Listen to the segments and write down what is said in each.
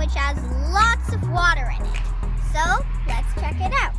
which has lots of water in it. So let's check it out.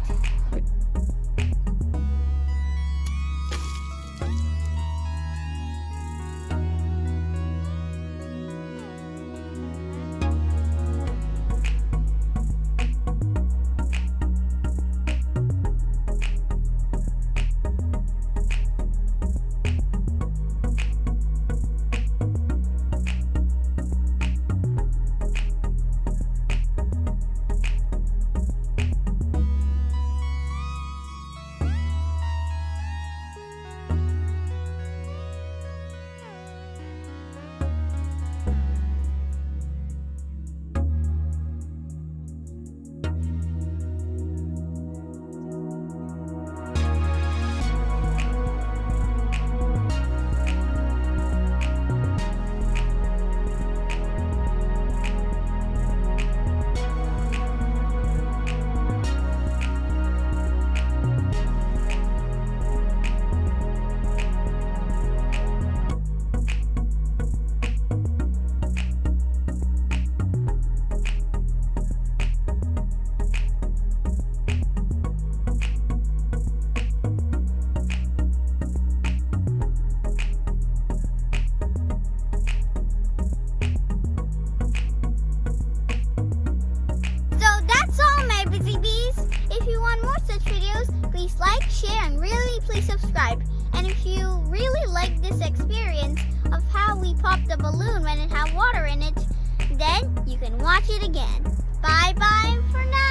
Please like, share, and really please subscribe. And if you really like this experience of how we popped the balloon when it had water in it, then you can watch it again. Bye bye for now.